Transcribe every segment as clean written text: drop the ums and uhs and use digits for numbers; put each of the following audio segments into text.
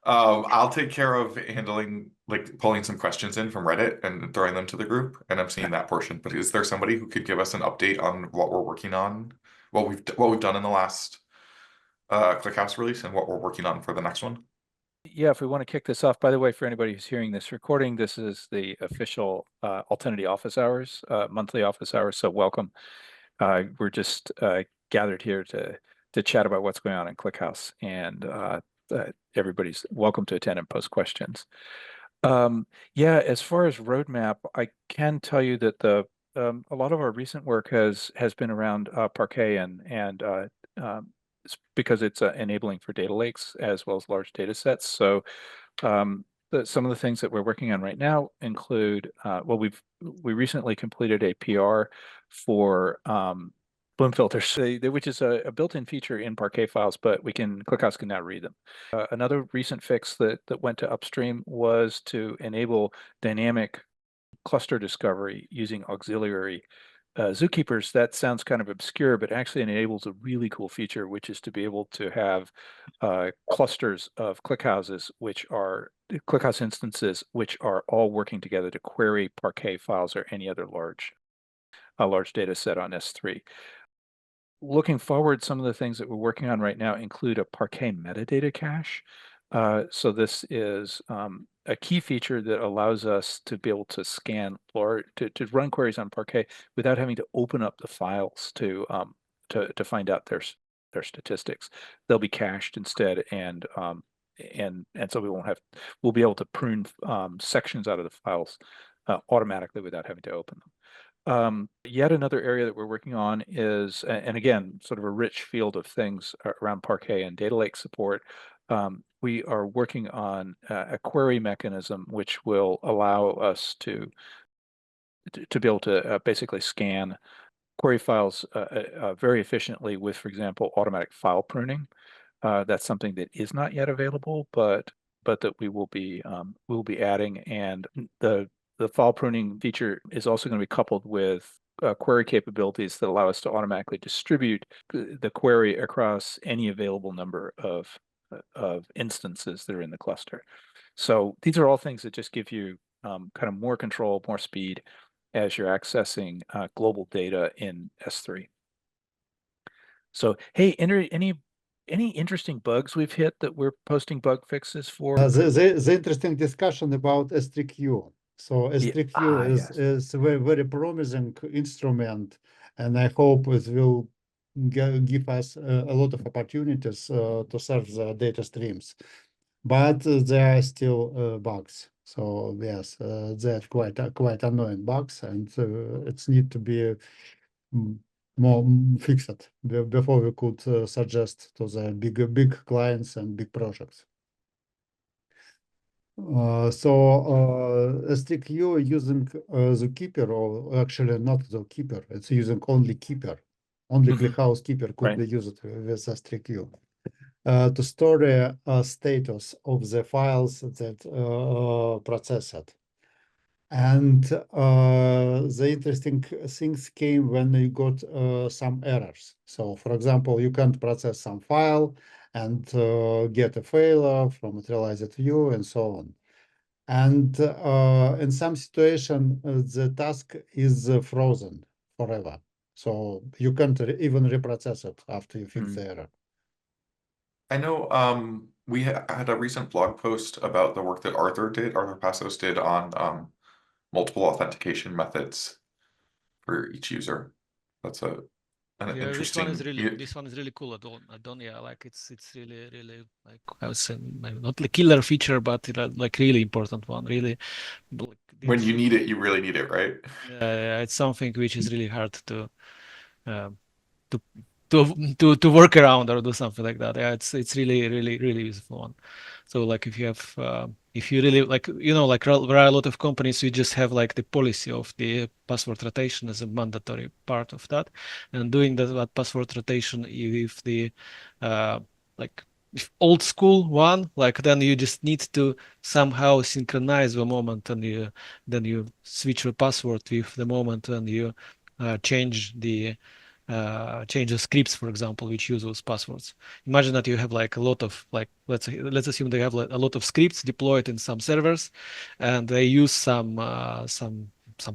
I'll take care of handling, like, pulling some questions in from Reddit and throwing them to the group, and I'm seeing that portion. But is there somebody who could give us an update on what we're working on, what we've done in the last ClickHouse release, and what we're working on for the next one? Yeah, if we want to kick this off, by the way, for anybody who's hearing this recording, this is the official Altinity office hours, monthly office hours. So welcome. We're just gathered here to chat about what's going on in ClickHouse, and everybody's welcome to attend and post questions. Yeah, as far as roadmap, I can tell you that a lot of our recent work has been around Parquet and because it's enabling for data lakes as well as large data sets. So some of the things that we're working on right now include, well, we recently completed a PR for Bloom filters, which is a built-in feature in Parquet files, but ClickHouse can now read them. Another recent fix that went to upstream was to enable dynamic cluster discovery using auxiliary zookeepers. That sounds kind of obscure, but actually enables a really cool feature, which is to be able to have clusters of ClickHouses, which are ClickHouse instances, which are all working together to query Parquet files or any other large data set on S3. Looking forward, some of the things that we're working on right now include a Parquet metadata cache. So this is a key feature that allows us to be able to scan or to run queries on Parquet without having to open up the files to find out their statistics. They'll be cached instead, and so we'll be able to prune sections out of the files automatically without having to open them. Yet another area that we're working on is, and again, sort of a rich field of things around Parquet and data lake support. We are working on a query mechanism which will allow us to be able to basically scan query files very efficiently with, for example, automatic file pruning. That's something that is not yet available, but that we will be adding, and the file pruning feature is also going to be coupled with query capabilities that allow us to automatically distribute the query across any available number of instances that are in the cluster. So these are all things that just give you kind of more control, more speed as you're accessing global data in S3. So, hey, any interesting bugs we've hit that we're posting bug fixes for? The interesting discussion about S3Q. So S3Q is a very promising instrument, and I hope it will give us a lot of opportunities to serve the data streams. But there are still bugs. So yes, they're quite annoying bugs, and it's need to be more fixed before we could suggest to the big clients and big projects. S3Q using Zookeeper, or actually not Zookeeper, it's using only Keeper. Only ClickHouse Keeper could be used with S3Q to store a status of the files that processed. And the interesting things came when you got some errors. So, for example, you can't process some file and get a failure from materialized view and so on. And in some situation, the task is frozen forever. So you can't even reprocess it after you fix the error. I know we had a recent blog post about the work that Arthur Passos did on multiple authentication methods for each user. That's an interesting. This one is really cool. Adonia, like it's really like I was saying, not the killer feature, but like really important one. Really, like, when you need it, you really need it, right? Yeah, it's something which is really hard to work around or do something like that. Yeah, it's really useful one. So like if you have if you really like, you know, like there are a lot of companies who just have like the policy of the password rotation as a mandatory part of that, and doing that password rotation if the like if old school one, like then you just need to somehow synchronize the moment, and then you switch your password with the moment when you change the change the scripts, for example, which use those passwords. Imagine that you have like a lot of like let's assume they have like a lot of scripts deployed in some servers, and they use some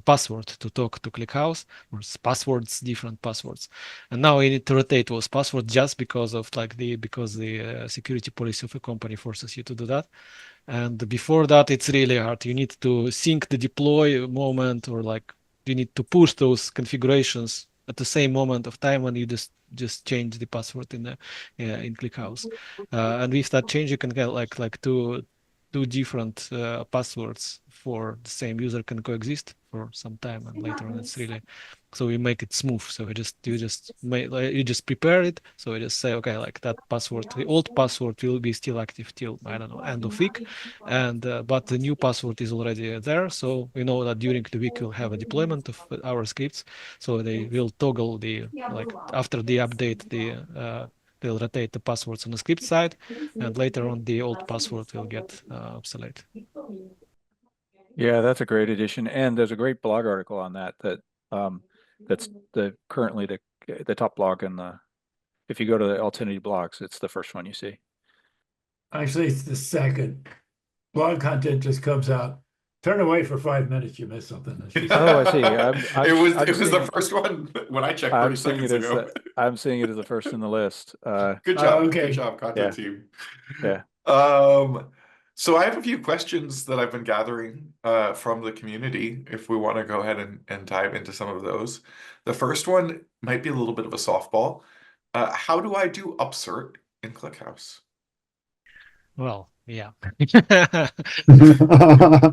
password to talk to ClickHouse, or passwords, different passwords, and now you need to rotate those passwords just because of like the security policy of a company forces you to do that. And before that, it's really hard. You need to sync the deploy moment, or like you need to push those configurations at the same moment of time when you just change the password in the in ClickHouse. And with that change, you can get like two different passwords for the same user can coexist for some time, and later on it's really, so we make it smooth. So you just prepare it. So you just say, okay, like that password, the old password will be still active till, I don't know, end of week, and but the new password is already there. So we know that during the week we'll have a deployment of our scripts. So they will toggle the, like after the update, they'll rotate the passwords on the script side, and later on the old password will get obsolete. Yeah, that's a great addition, and there's a great blog article on that that's currently the top blog in the. If you go to the Altinity blogs, it's the first one you see. Actually, it's the second. Blog content just comes out. Turn away for 5 minutes, you miss something. Oh, I see. It was the first one when I checked 30 seconds ago. I'm seeing it as the first in the list. Good job. okay. Good job, content team. Yeah. So I have a few questions that I've been gathering from the community, if we want to go ahead and dive into some of those. The first one might be a little bit of a softball. How do I do UPSERT in ClickHouse? Well, yeah. Yeah.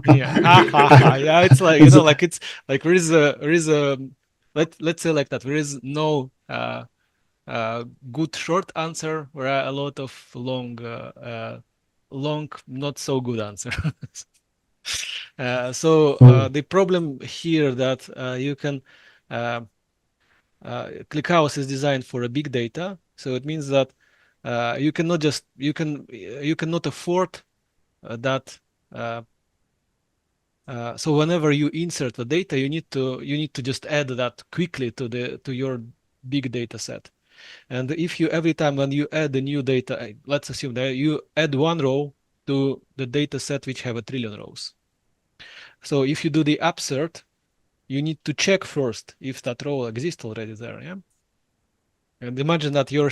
Yeah, it's like, you know, like it's like there is a let's say like that. There is no good short answer, or a lot of long not so good answer. So the problem here that you can ClickHouse is designed for a big data, so it means that you cannot afford that. So whenever you insert the data, you need to just add that quickly to your big data set. And if you every time when you add the new data, let's assume that you add one row to the data set which have 1 trillion rows. So if you do the UPSERT, you need to check first if that row exists already there. Yeah. And imagine that you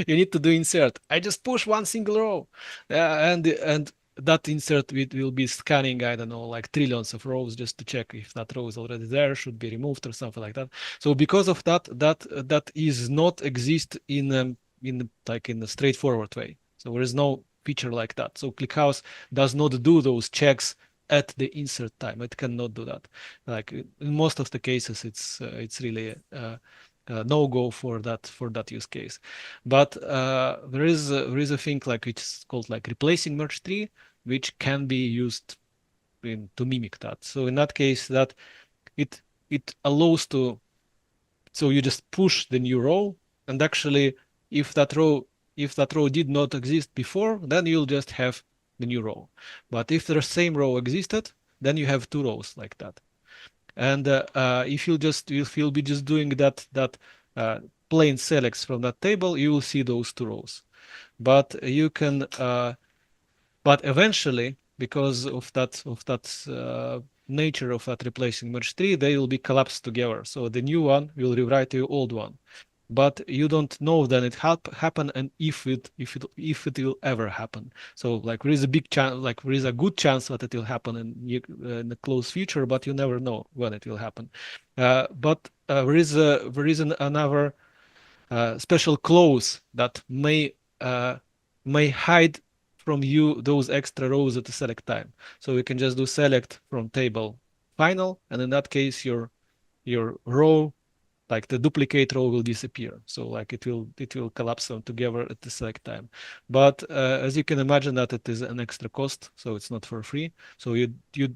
need to do insert. I just push one single row, and that insert will be scanning, I don't know, like trillions of rows just to check if that row is already there, should be removed or something like that. So because of that is not exist in a straightforward way. So there is no feature like that. So ClickHouse does not do those checks at the insert time. It cannot do that. Like in most of the cases, it's really no go for that use case. But there is a thing like which is called like ReplacingMergeTree, which can be used to mimic that. So in that case, that it allows to, so you just push the new row, and actually if that row did not exist before, then you'll just have the new row. But if the same row existed, then you have 2 rows like that. And if you'll be just doing that plain selects from that table, you will see those 2 rows. But you can, but eventually, because of that nature of that replacing merge tree, they will be collapsed together. So the new one will rewrite the old one. But you don't know then it happen, and if it will ever happen. So like there is a big chance, like there is a good chance that it will happen in the close future, but you never know when it will happen. But there is another special clause that may hide from you those extra rows at the select time. So you can just do select from table final, and in that case your row, like the duplicate row, will disappear. So like it will collapse them together at the select time. But as you can imagine, that it is an extra cost, so it's not for free. So you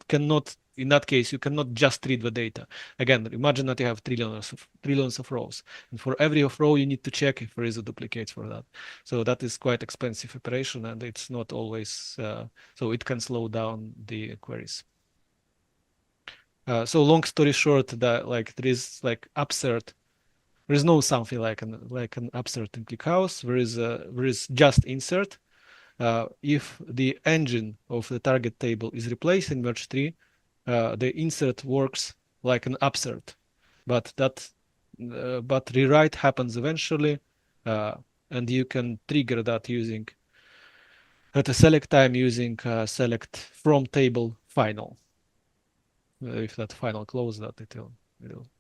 cannot, in that case, you cannot just read the data. Again, imagine that you have trillions of rows, and for every row you need to check if there is a duplicate for that. So that is quite expensive operation, and it's not always so it can slow down the queries. So long story short, that like there is like UPSERT there is no something like an UPSERT in ClickHouse. There is just insert. If the engine of the target table is replacing merge tree, the insert works like an UPSERT, but rewrite happens eventually, and you can trigger that using at a select time using select from table final. If that final close that, it will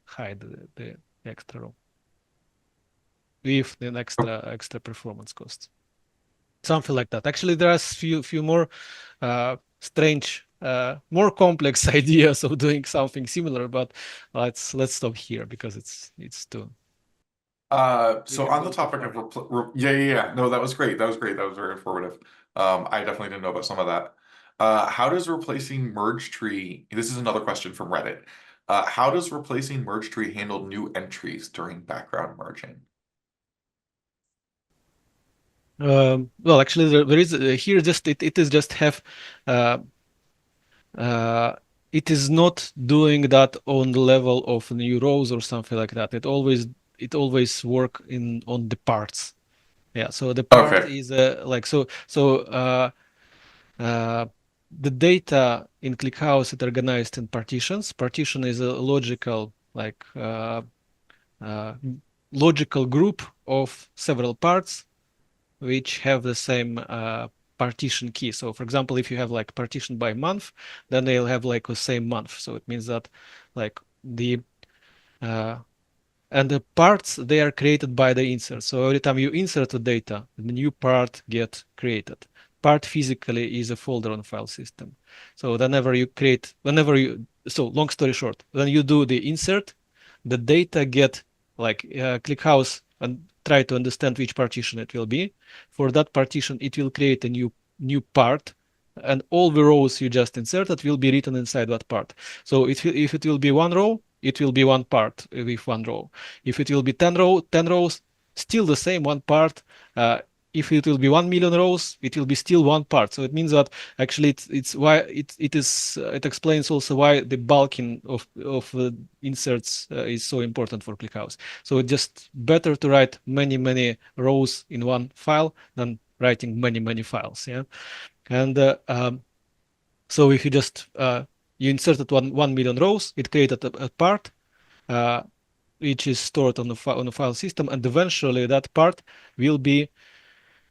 hide the extra row with an extra performance cost. Something like that. Actually, there are few more strange, more complex ideas of doing something similar, but let's stop here because it's too. So on the topic of yeah. No, that was great. That was great. That was very informative. I definitely didn't know about some of that. How does replacing merge tree? This is another question from Reddit. How does replacing merge tree handle new entries during background merging? Well, actually, there is here just it is just have it is not doing that on the level of new rows or something like that. It always work on the parts. Yeah, so the part Okay. is like the data in ClickHouse is organized in partitions. Partition is a logical like logical group of several parts which have the same partition key. So for example, if you have like partition by month, then they'll have like the same month. So it means that like the and the parts, they are created by the insert. So every time you insert the data, the new part get created. Part physically is a folder on file system. So so long story short, when you do the insert, the data get like ClickHouse and try to understand which partition it will be. For that partition, it will create a new part, and all the rows you just inserted will be written inside that part. So if it will be one row, it will be one part with one row. If it will be 10 rows, still the same one part. If it will be 1 million rows, it will be still one part. So it means that actually it's why it explains also why the bulking of inserts is so important for ClickHouse. So it's just better to write many rows in one file than writing many files. Yeah, and so if you just you inserted 1 million rows, it created a part which is stored on the file system, and eventually that part will be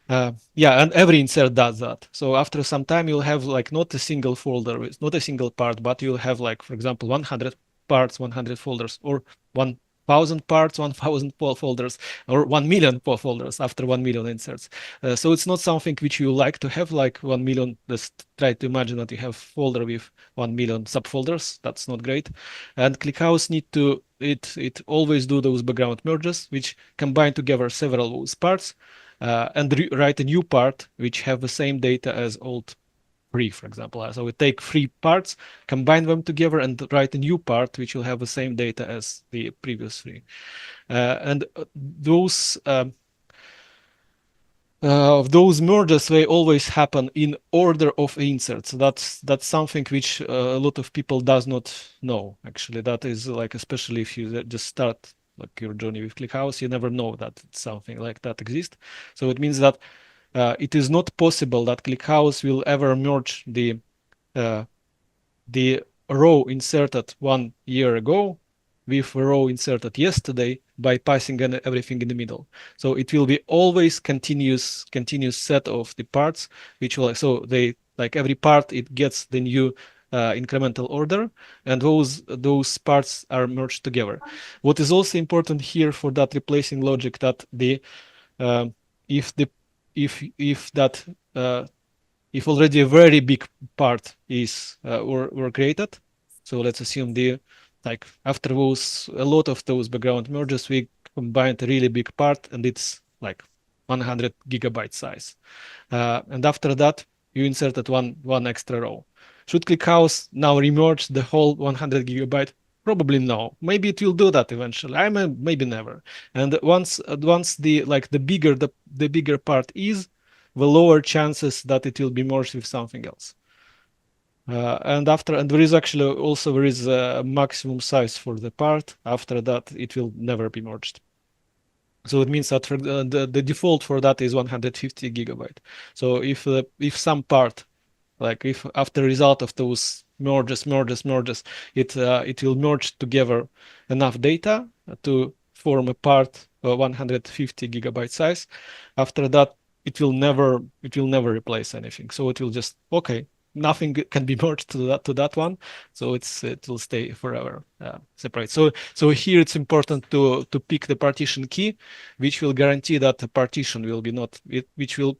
yeah, and every insert does that. So after some time, you'll have like not a single folder with not a single part, but you'll have like, for example, 100 parts, 100 folders, or 1,000 parts, 1,000 folders, or 1 million folders after 1 million inserts. So it's not something which you like to have, like 1 million. Just try to imagine that you have folder with 1 million subfolders. That's not great. And ClickHouse need to it always do those background merges, which combine together several of those parts. And write a new part which have the same data as old three, for example. So we take 3 parts, combine them together, and write a new part which will have the same data as the previous 3. And those merges, they always happen in order of inserts. That's something which a lot of people does not know. Actually, that is like, especially if you just start like your journey with ClickHouse, you never know that something like that exists. So it means that it is not possible that ClickHouse will ever merge the row inserted 1 year ago with a row inserted yesterday by passing everything in the middle. So it will be always continuous set of the parts, which will, so they like every part, it gets the new incremental order, and those parts are merged together. What is also important here for that replacing logic, that the if already a very big part is were created, so let's assume like after a lot of those background merges, we combined a really big part, and it's like 100 gigabyte size. And after that, you inserted one extra row. Should ClickHouse now remerge the whole 100 gigabyte? Probably no. Maybe it will do that eventually. Maybe never. And once the bigger part is, the lower chances that it will be merged with something else. And there is a maximum size for the part. After that, it will never be merged. So it means that for the default for that is 150 gigabyte. So if some part, like if after result of those merges, it will merge together enough data to form a part 150 gigabyte size. After that, it will never replace anything. So it will just, okay, nothing can be merged to that one, so it will stay forever separate. So here it's important to pick the partition key, which will guarantee that the partition will be not which will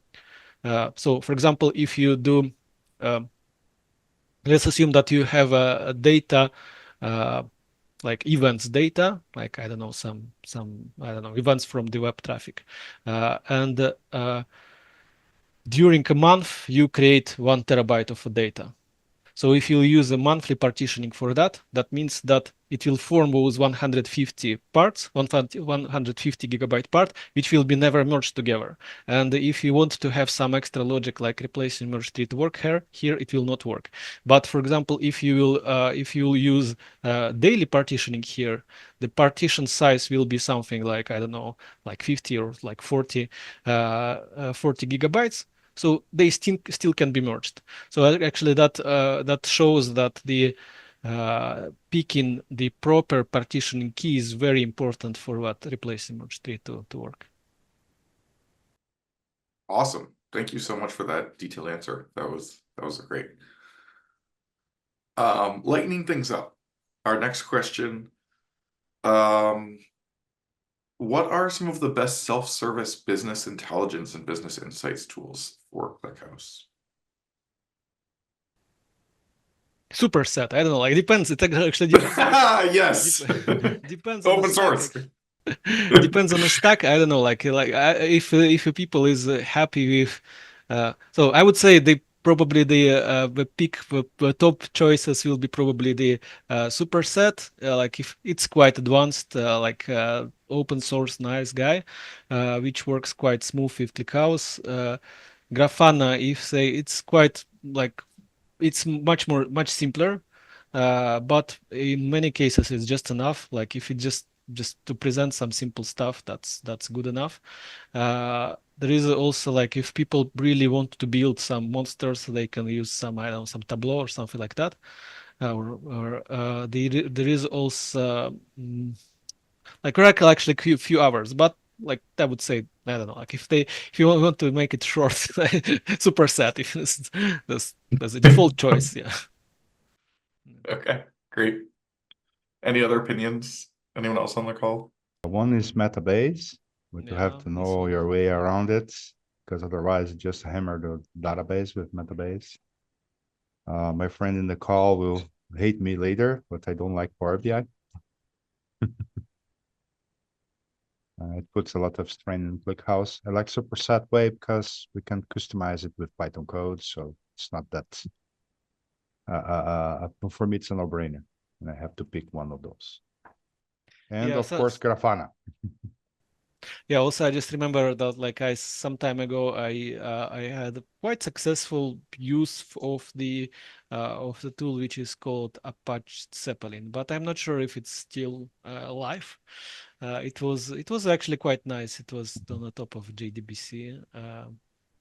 so for example, if you do let's assume that you have a data like events data, like I don't know, some I don't know, events from the web traffic, and during a month you create 1 terabyte of data. So if you use a monthly partitioning for that, that means that it will form those 150 parts, 150 gigabyte part, which will be never merged together. And if you want to have some extra logic like replacing merge tree to work here it will not work. But for example, if you will use daily partitioning here, the partition size will be something like, I don't know, like 50 or like 40 gigabytes. So they still can be merged. So actually that shows that the picking the proper partitioning key is very important for what replacing merge tree to work. Awesome. Thank you so much for that detailed answer. That was great. Lightening things up. Our next question. What are some of the best self-service business intelligence and business insights tools for ClickHouse? Superset. I don't know. Like depends. It actually depends. Yes. Depends on Open the stack, source. depends on the stack. I don't know. Like if people is happy with, so I would say probably the pick the top choices will be probably the superset. Like if it's quite advanced, like open source nice guy, which works quite smooth with ClickHouse. Grafana, if say it's quite like it's much simpler, but in many cases it's just enough. Like if it just to present some simple stuff, that's good enough. There is also like if people really want to build some monsters, they can use some, I don't know, some Tableau or something like that. There is also like Oracle actually few hours, but like I would say, I don't know, like if you want to make it short, superset if that's a default choice. Yeah. Okay, great. Any other opinions? Anyone else on the call? One is Metabase, but you have Yeah, to this know one. your way around it, because otherwise you just hammer the database with Metabase. My friend in the call will hate me later, but I don't like Power BI. It puts a lot of strain in ClickHouse. I like Superset Way because we can customize it with Python code, so it's not that. For me, it's a no-brainer, and I have to pick one of those. And Yeah, of course, Grafana. Yeah, also I just remember that like some time ago I had a quite successful use of the tool which is called Apache Zeppelin, but I'm not sure if it's still alive. It was actually quite nice. It was on the top of JDBC.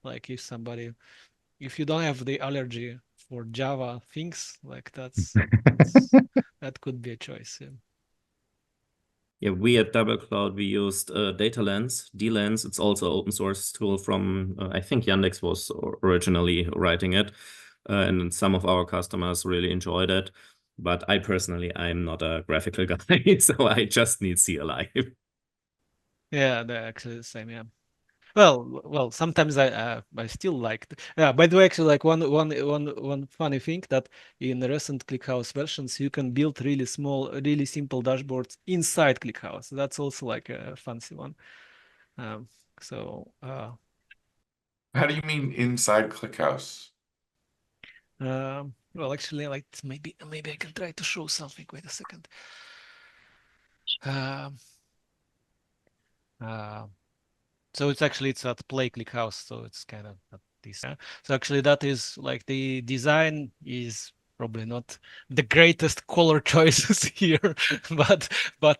Like if you don't have the allergy for Java things, like that could be a choice. Yeah. Yeah, we at Double Cloud, we used DataLens, DLens. It's also open source tool from, I think Yandex was originally writing it. And some of our customers really enjoyed it. But I personally, I'm not a graphical guy, so I just need CLI. Yeah, they're actually the same. Yeah. Well, sometimes I still like. Yeah. By the way, actually, like one funny thing that in the recent ClickHouse versions, you can build really small, really simple dashboards inside ClickHouse. That's also like a fancy one. So How do you mean inside ClickHouse? well, actually, like maybe I can try to show something. Wait a second. So it's at Play ClickHouse, so it's kind of this. So actually, that is like the design is probably not the greatest color choices here, but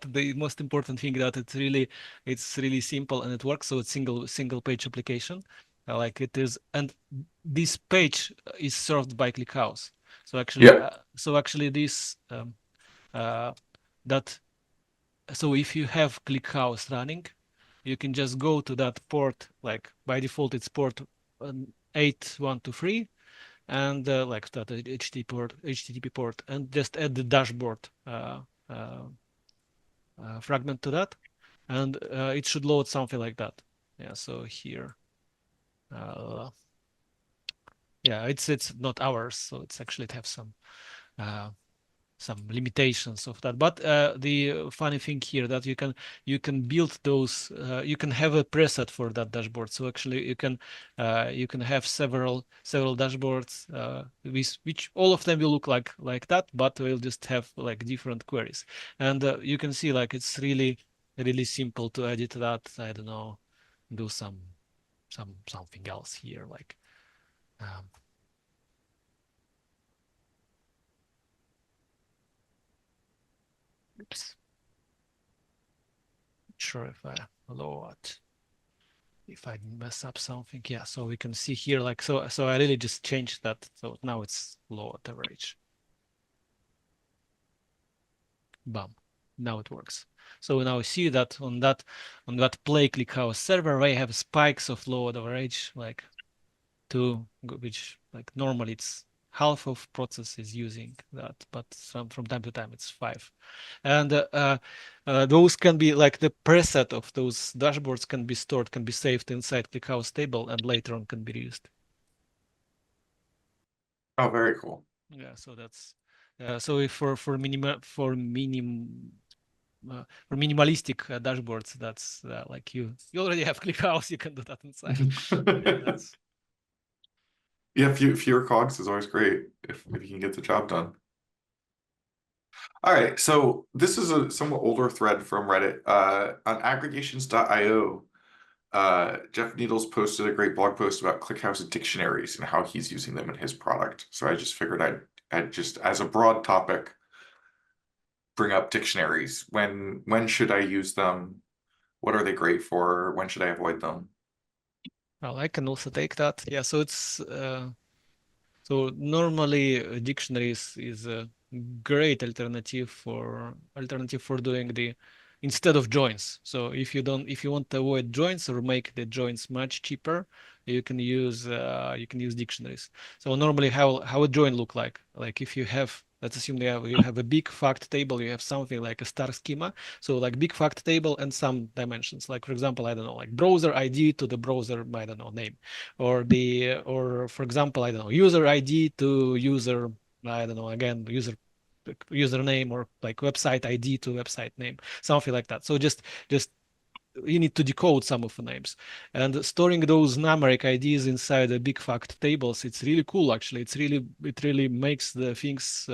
the most important thing that it's really simple and it works. So it's single page application, like it is, and this page is served by ClickHouse. So actually, this so if you have ClickHouse running, you can just go to that port, like by default it's port 8123, and like that HTTP port, and just add the dashboard fragment to that, and it should load something like that. Yeah, so here, yeah, it's not ours, so it's actually it have some limitations of that. But the funny thing here that you can build those, you can have a preset for that dashboard. So actually you can have several dashboards with which all of them will look like that, but will just have like different queries. And you can see like it's really simple to edit that. I don't know, do something else here, like oops. Not sure if I load, if I mess up something. Yeah, so we can see here, like, so I really just changed that. So now it's load average. Bam, now it works. So now we see that on that play ClickHouse server, they have spikes of load average, like 2, which like normally it's half of process is using that, but from time to time it's 5. And those can be like the preset of those dashboards can be stored, can be saved inside ClickHouse table, and later on can be used. Oh, very cool. Yeah, so that's so if for minimalistic dashboards, that's like you already have ClickHouse, you can do that inside. Yeah, that's Yeah, fewer cogs is always great if you can get the job done. All right, so this is a somewhat older thread from Reddit. On aggregations.io, Jeff Needles posted a great blog post about ClickHouse dictionaries and how he's using them in his product. So I just figured I'd just, as a broad topic, bring up dictionaries. When should I use them? What are they great for? When should I avoid them? well, I can also take that. Yeah, so it's so normally dictionaries is a great alternative for doing the instead of joins. So if you want to avoid joins or make the joins much cheaper, you can use dictionaries. So normally how a join look like if you have, let's assume you have a big fact table, you have something like a star schema. So like big fact table and some dimensions, like for example, I don't know, like browser ID to the browser, I don't know, name, or for example, I don't know, user ID to user, I don't know, again, username, or like website ID to website name, something like that. So just you need to decode some of the names, and storing those numeric IDs inside the big fact tables, it's really cool actually. It really makes the things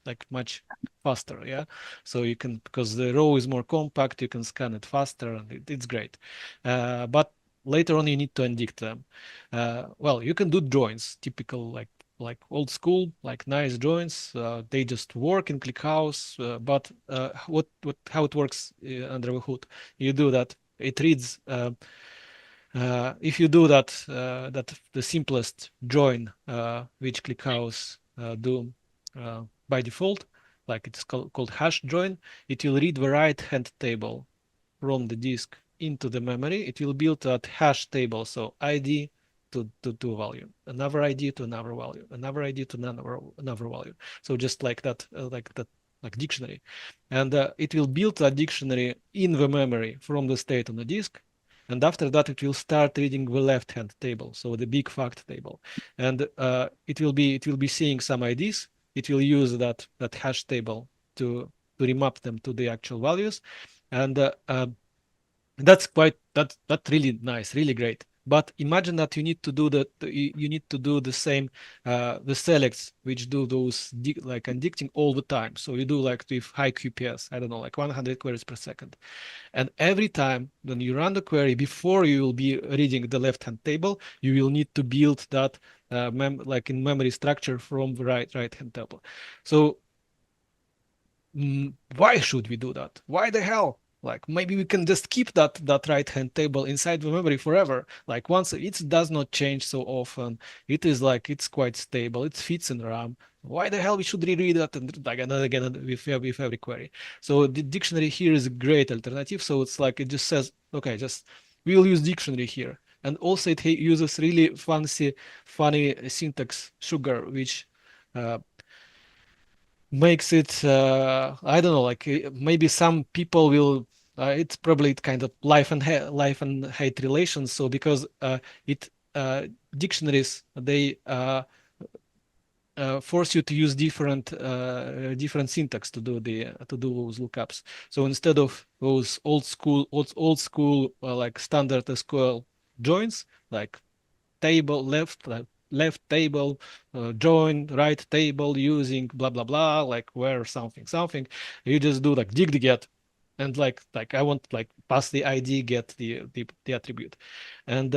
like much faster. Yeah, so you can, because the row is more compact, you can scan it faster, and it's great. But later on you need to indict them. Well, you can do joins, typical like old school, like nice joins. They just work in ClickHouse, but how it works under the hood, you do that. It reads, if you do that, the simplest join, which ClickHouse do by default, like it's called hash join, it will read the right hand table from the disk into the memory. It will build that hash table, so ID to value, another ID to another value, another ID to another value. So just like that, like dictionary, and it will build that dictionary in the memory from the state on the disk, and after that it will start reading the left hand table, so the big fact table, and it will be seeing some IDs. It will use that hash table to remap them to the actual values, and that's really nice, really great. But imagine that you need to do the same, the selects, which do those like indicting all the time. So you do like with high QPS, I don't know, like 100 queries per second. And every time when you run the query, before you will be reading the left-hand table, you will need to build that like in memory structure from the right-hand table. So why should we do that? Why the hell? Like maybe we can just keep that right-hand table inside the memory forever. Like once it does not change so often, it is like it's quite stable. It fits in RAM. Why the hell we should reread that and again and again with every query? So the dictionary here is a great alternative. So it's like it just says, okay, just we'll use dictionary here. And also it uses really funny syntax sugar, which makes it I don't know, like maybe some people will it's probably kind of life and hate relations. So because dictionaries, they force you to use different syntax to do those lookups. So instead of those old school like standard SQL joins, like table left table join right table using blah blah blah, like where something, you just do like dig get, and like I want like pass the ID, get the attribute, and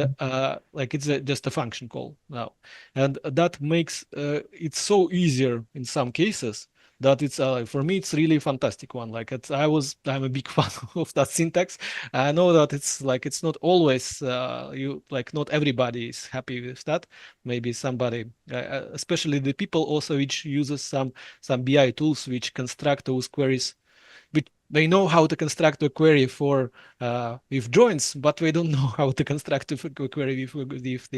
like it's just a function call now, and that makes it so easier in some cases that it's for me it's really fantastic one. Like I'm a big fan of that syntax. I know that it's like it's not always not everybody is happy with that. Maybe somebody, especially the people also which uses some BI tools which construct those queries, which they know how to construct a query for with joins, but we don't know how to construct a query with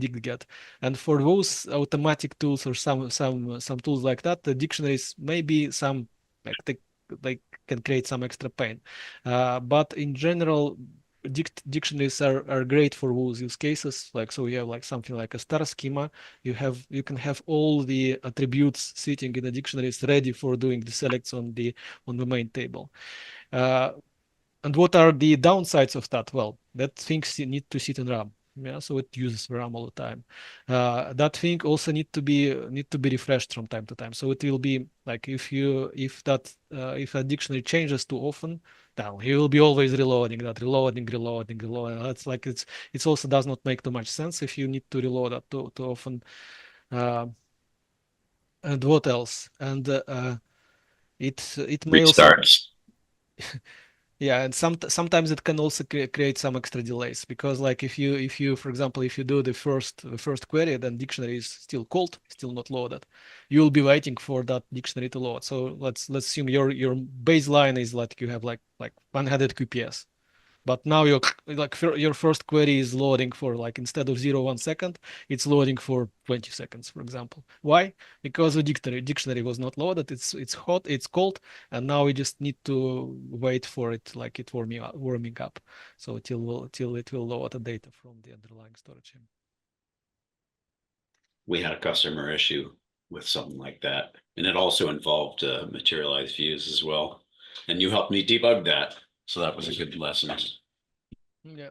dig-get. And for those automatic tools or some tools like that, the dictionaries maybe some like they can create some extra pain. But in general, dictionaries are great for those use cases. Like so, you have like something like a star schema. You can have all the attributes sitting in the dictionaries ready for doing the selects on the main table. And what are the downsides of that? Well, that things need to sit in RAM. Yeah, so it uses RAM all the time. That thing also need to be refreshed from time to time. So it will be like if a dictionary changes too often, then he will be always reloading. That's like it's also does not make too much sense if you need to reload that too often. And what else? And it may also yeah, and sometimes it can also create some extra delays, because like if you for example if you do the first query, then dictionary is still called, still not loaded, you will be waiting for that dictionary to load. So let's assume your baseline is like you have like 100 QPS. But now your first query is loading for like instead of 1 second, it's loading for 20 seconds, for example. Why? Because the dictionary was not loaded. It's hot, it's cold, and now we just need to wait for it, like it warming up. So till it will load the data from the underlying storage. We had a customer issue with something like that, and it also involved materialized views as well. And you helped me debug that, so that was a good lesson. Yeah,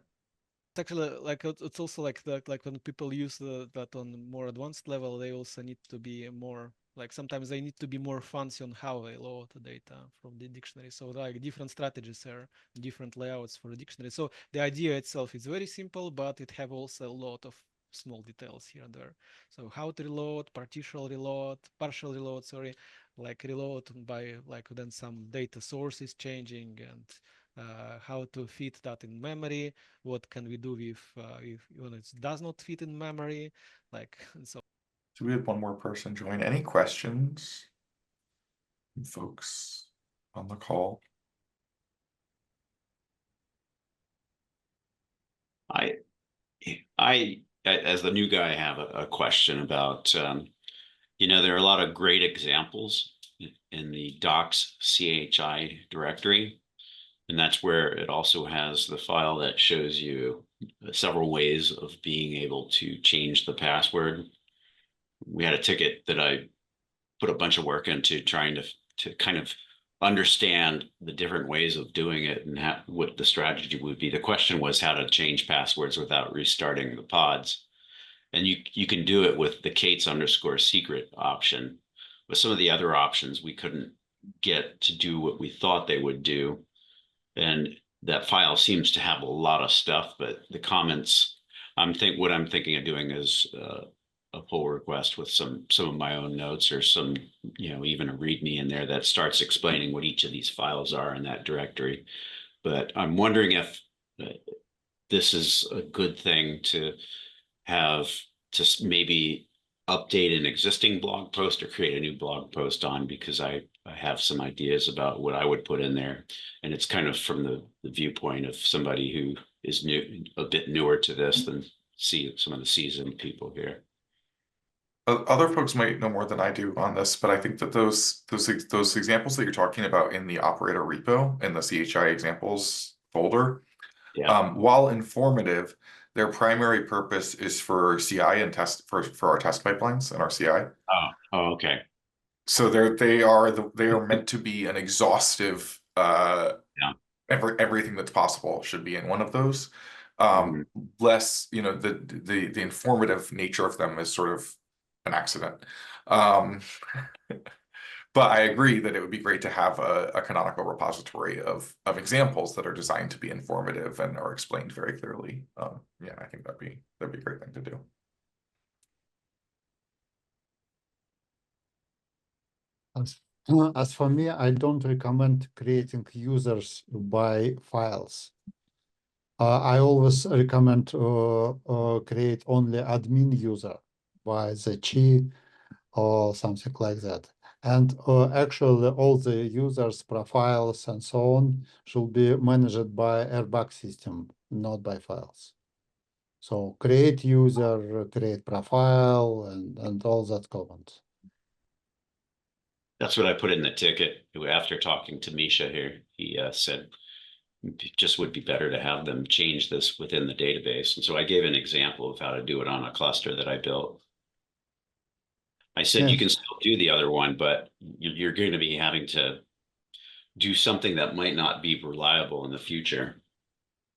it's actually like it's also like like when people use that on more advanced level, they also need to be more like sometimes they need to be more fancy on how they load the data from the dictionary. So like different strategies are different layouts for the dictionary. So the idea itself is very simple, but it have also a lot of small details here and there. So how to reload, partial reload, sorry, like reload by like then some data source is changing, and how to fit that in memory. What can we do with when it does not fit in memory? Like so. So we had one more person join. Any questions, folks on the call? I, as the new guy, have a question about, there are a lot of great examples in the docs CHI directory, and that's where it also has the file that shows you several ways of being able to change the password. We had a ticket that I put a bunch of work into trying to kind of understand the different ways of doing it and what the strategy would be. The question was how to change passwords without restarting the pods. And you can do it with the Kates_secret option. With some of the other options, we couldn't get to do what we thought they would do. And that file seems to have a lot of stuff, but the comments what I'm thinking of doing is a pull request with some of my own notes, or some, even a README in there that starts explaining what each of these files are in that directory. But I'm wondering if this is a good thing to have, to maybe update an existing blog post or create a new blog post on, because I have some ideas about what I would put in there. And it's kind of from the viewpoint of somebody who is a bit newer to this than some of the seasoned people here. Other folks might know more than I do on this, but I think that those examples that you're talking about in the operator repo in the CHI examples folder, Yeah. While informative, their primary purpose is for CI and test for our test pipelines and our CI. Oh, okay. So they are meant to be an exhaustive everything that's possible should be in one of those. Less, the informative nature of them is sort of an accident. But I agree that it would be great to have a canonical repository of examples that are designed to be informative and are explained very clearly. Yeah, I think that'd be a great thing to do. As for me, I don't recommend creating users by files. I always recommend create only admin user by the chi or something like that. And actually, all the users' profiles and so on should be managed by airbag system, not by files. So create user, create profile, and all that comments. That's what I put in the ticket after talking to Misha here. He said it just would be better to have them change this within the database. And so I gave an example of how to do it on a cluster that I built. I said, you can still do the other one, but you're going to be having to do something that might not be reliable in the future.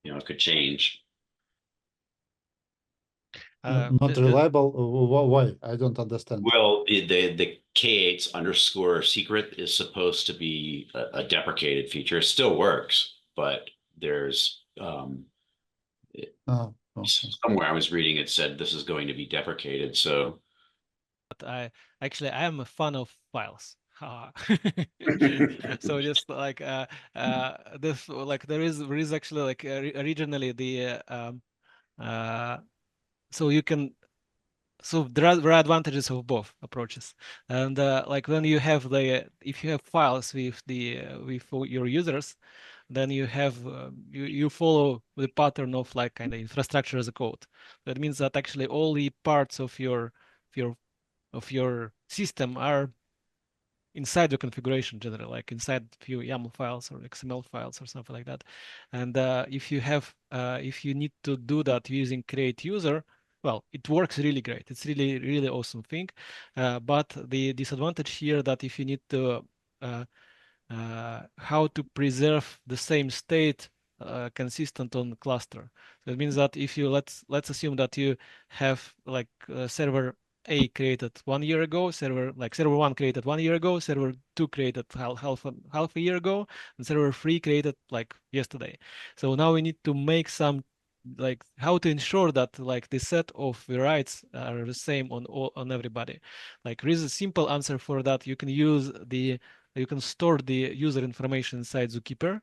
It could change. Not reliable. Why? I don't understand. Well, the K8s_secret is supposed to be a deprecated feature. It still works, but there's Okay. somewhere I was reading it said this is going to be deprecated. So I am a fan of files. So just like this, like there is actually like originally the so you can, so there are advantages of both approaches. And like when you have if you have files with with your users, then you have you follow the pattern of like kind of infrastructure as a code. That means that actually all the parts of your system are inside the configuration generally, like inside a few YAML files or XML files or something like that. And if you need to do that using create user, well, it works really great. It's really, really awesome thing. But the disadvantage here that if you need to how to preserve the same state consistent on cluster. That means that if you let's assume that you have like server A created 1 year ago, server 1 created 1 year ago, server 2 created half a year ago, and server 3 created like yesterday. So now we need to make some like how to ensure that like the set of the rights are the same on everybody. Like there is a simple answer for that. You can store the user information inside Zookeeper.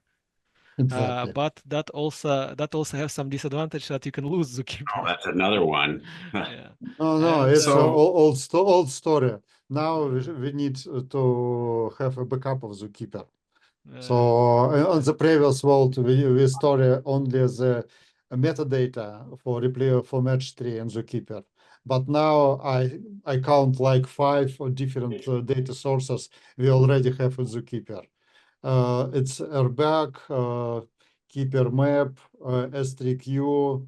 Exactly. But that also has some disadvantage that you can lose Zookeeper. oh, that's another one. Yeah. No, And, it's old story. Now we need to have a backup of Zookeeper. So on the previous world, we store only the metadata for MergeTree and Zookeeper. But now I count like 5 different data sources we already have in Zookeeper. It's airbag, keeper map, S3Q,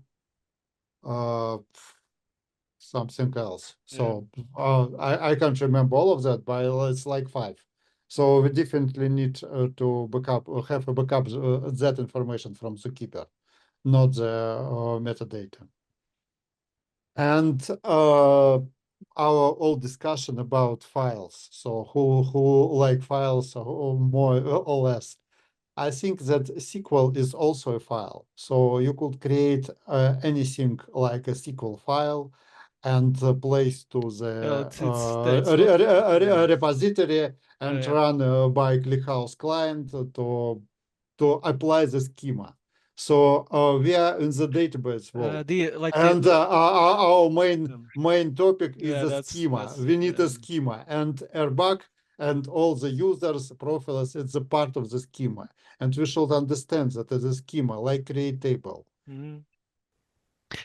something else. So I can't remember all of that, but it's like 5. So we definitely need to have a backup that information from Zookeeper, not the metadata. And our old discussion about files. So who like files or more or less. I think that SQL is also a file. So you could create anything like a SQL file and place to the repository and run by ClickHouse client to apply the schema. So we are in the database world, and our main topic is the schema. We need a schema, and airbag and all the users profiles. It's a part of the schema, and we should understand that as a schema, like create table.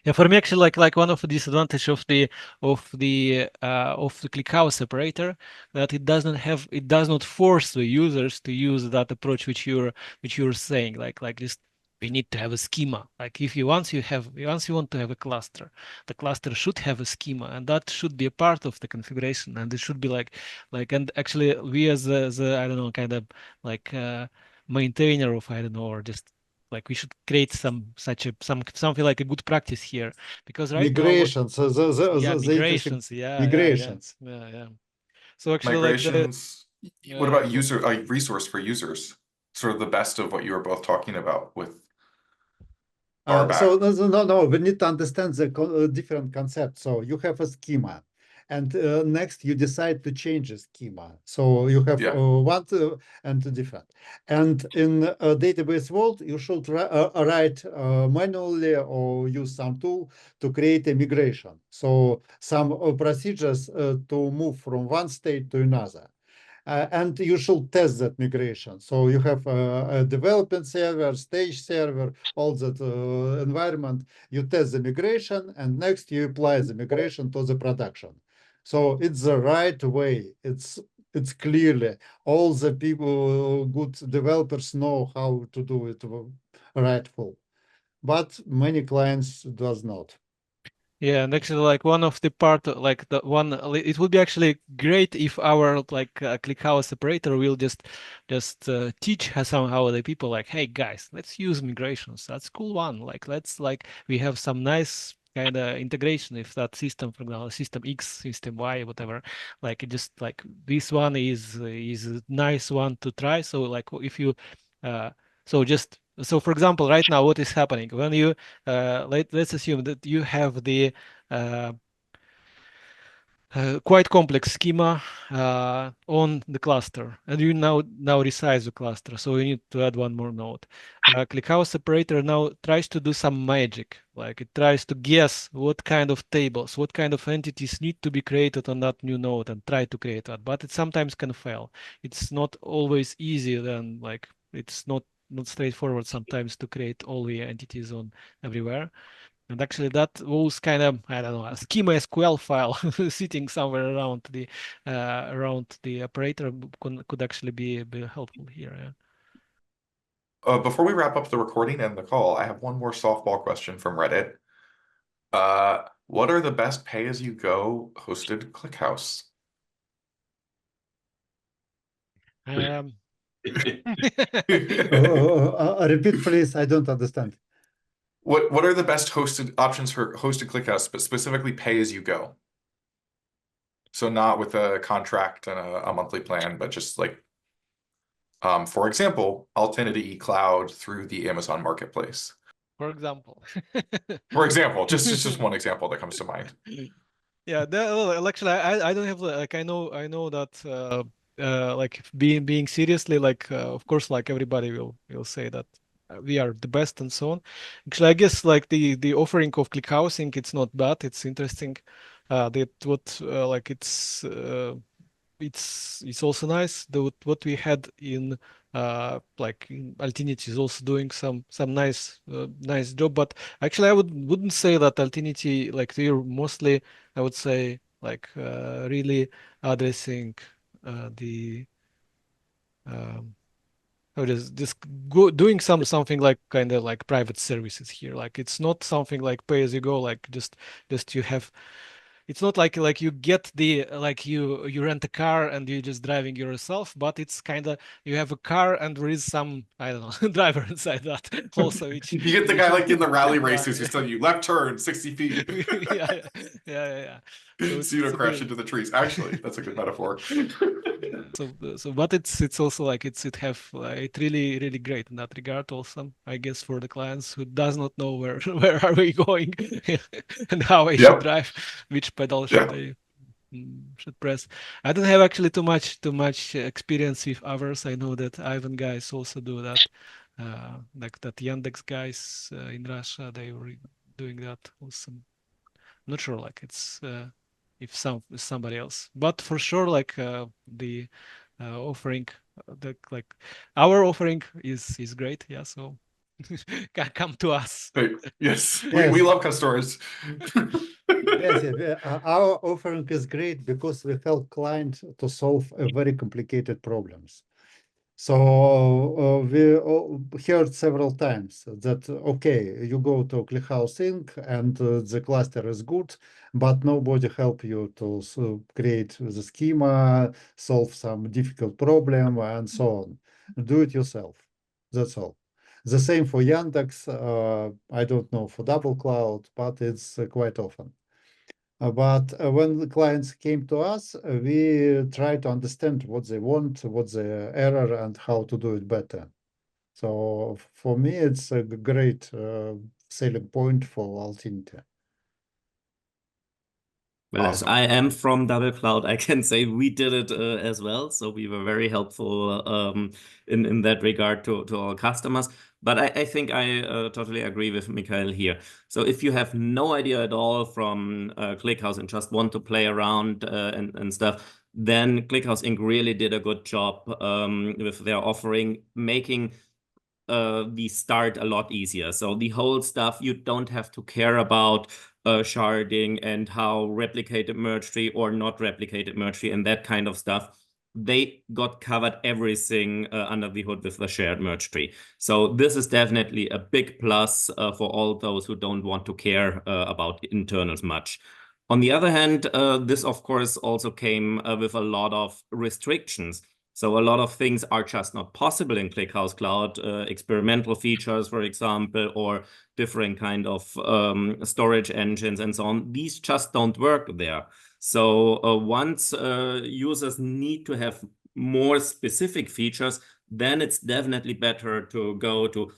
Yeah, for me, actually, like one of the disadvantage of the ClickHouse separator, that it does not force the users to use that approach which you're saying, like just we need to have a schema. Like if you want to have a cluster, the cluster should have a schema, and that should be a part of the configuration, and it should be and actually we as the I don't know, kind of like maintainer of, I don't know, or just like we should create something like a good practice here, because migrations, migrations, migrations. Yeah. So actually, migrations. What about resource for users? Sort of the best of what you were both talking about with. So no, we need to understand the different concepts. So you have a schema, and next you decide to change the schema. So you have one and different. And in a database world, you should write manually or use some tool to create a migration. So some procedures to move from one state to another. And you should test that migration. So you have a development server, stage server, all that environment. You test the migration, and next you apply the migration to the production. So it's the right way. It's clearly all the people, good developers, know how to do it rightful, but many clients does not. Yeah, and actually, like one of the part, like the one, it would be actually great if our ClickHouse separator will just teach somehow the people like, hey guys, let's use migrations. That's cool one. Like we have some nice kind of integration if that system, for example, system X, system Y, whatever. Like it just like this one is a nice one to try. So like if you, so for example, right now, what is happening when you let's assume that you have the quite complex schema on the cluster, and you now resize the cluster, so you need to add one more node. ClickHouse separator now tries to do some magic, like it tries to guess what kind of tables, what kind of entities need to be created on that new node, and try to create that, but it sometimes can fail. It's not always easy, then like it's not straightforward sometimes to create all the entities on everywhere. And actually that was kind of, I don't know, a schema SQL file sitting somewhere around the operator could actually be helpful here. Yeah. Before we wrap up the recording and the call, I have one more softball question from Reddit. What are the best pay-as-you-go hosted ClickHouse? Repeat, please. I don't understand. What are the best hosted options for hosted ClickHouse, but specifically pay-as-you-go? So not with a contract and a monthly plan, but just like, for example, Altinity Cloud through the Amazon Marketplace. For example. For example, just one example that comes to mind. Yeah, actually, I don't have like I know that like being seriously, like of course, like everybody will say that we are the best and so on. Actually, I guess like the offering of ClickHousing, it's not bad. It's interesting. That what like it's also nice. What we had in like in Altinity is also doing some nice job. But actually, I wouldn't say that Altinity, like they're mostly, I would say, like really addressing the how it is just doing something like kind of like private services here. Like it's not something like pay as you go. Like just you have. It's not like you get the like you rent a car and you're just driving yourself, but it's kind of you have a car and there is some, I don't know, driver inside that also. You get the guy like in the rally races who's telling you left turn 60 feet. yeah. So you don't crash into the trees. Actually, that's a good metaphor. But it's also like it really great in that regard also, I guess, for the clients who does not know where where are we going and how I should drive, which pedal should they should press. I don't have actually too much experience with others. I know that Ivan guys also do that, like that Yandex guys in Russia, they were doing that also. Not sure, like it's if somebody else, but for sure, like the offering, the like our offering is great. Yeah, so can come to us. Yes, Yes. we love customers. Yes, our offering is great because we help clients to solve very complicated problems. So we heard several times that, okay, you go to ClickHouse Inc. and the cluster is good, but nobody help you to create the schema, solve some difficult problem, and so on. Do it yourself. That's all. The same for Yandex. I don't know for Double Cloud, but it's quite often. But when the clients came to us, we try to understand what they want, what's the error, and how to do it better. So for me, it's a great selling point for Altinity. Well, as I am from Double Cloud, I can say we did it as well. So we were very helpful in that regard to our customers. But I think I totally agree with Mikhail here. So if you have no idea at all from ClickHouse and just want to play around and stuff, then ClickHouse Inc. really did a good job with their offering, making the start a lot easier. So the whole stuff, you don't have to care about sharding and how replicated merge tree or not replicated merge tree and that kind of stuff. They got covered everything under the hood with the shared merge tree. So this is definitely a big plus for all those who don't want to care about internals much. On the other hand, this of course also came with a lot of restrictions. So a lot of things are just not possible in ClickHouse Cloud, experimental features, for example, or different kind of storage engines and so on. These just don't work there. So once users need to have more specific features, then it's definitely better to go to,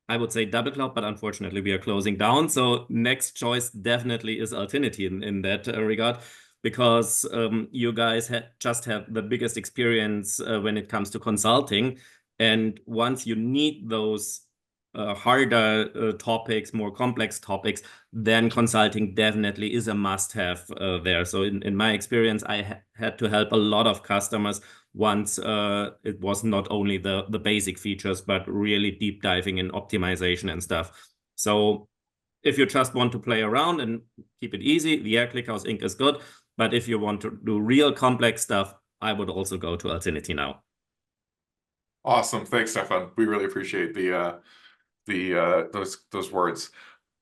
I would say, Double Cloud, but unfortunately we are closing down. So next choice definitely is Altinity in that regard, because you guys just have the biggest experience when it comes to consulting. And once you need those harder topics, more complex topics, then consulting definitely is a must-have there. So in my experience, I had to help a lot of customers once it was not only the basic features, but really deep diving in optimization and stuff. So if you just want to play around and keep it easy, the ClickHouse Inc. is good. But if you want to do real complex stuff, I would also go to Altinity now. Awesome. Thanks, Stefan. We really appreciate those words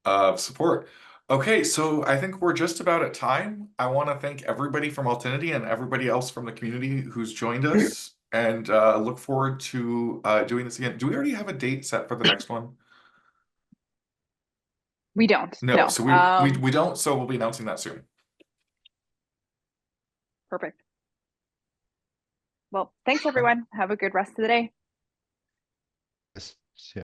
of support. Okay, so I think we're just about at time. I want to thank everybody from Altinity and everybody else from the community who's joined us, and look forward to doing this again. Do we already have a date set for the next one? We don't. No, so we don't, so we'll be announcing that soon. Perfect. Well, thanks everyone. Have a good rest of the day. Yes.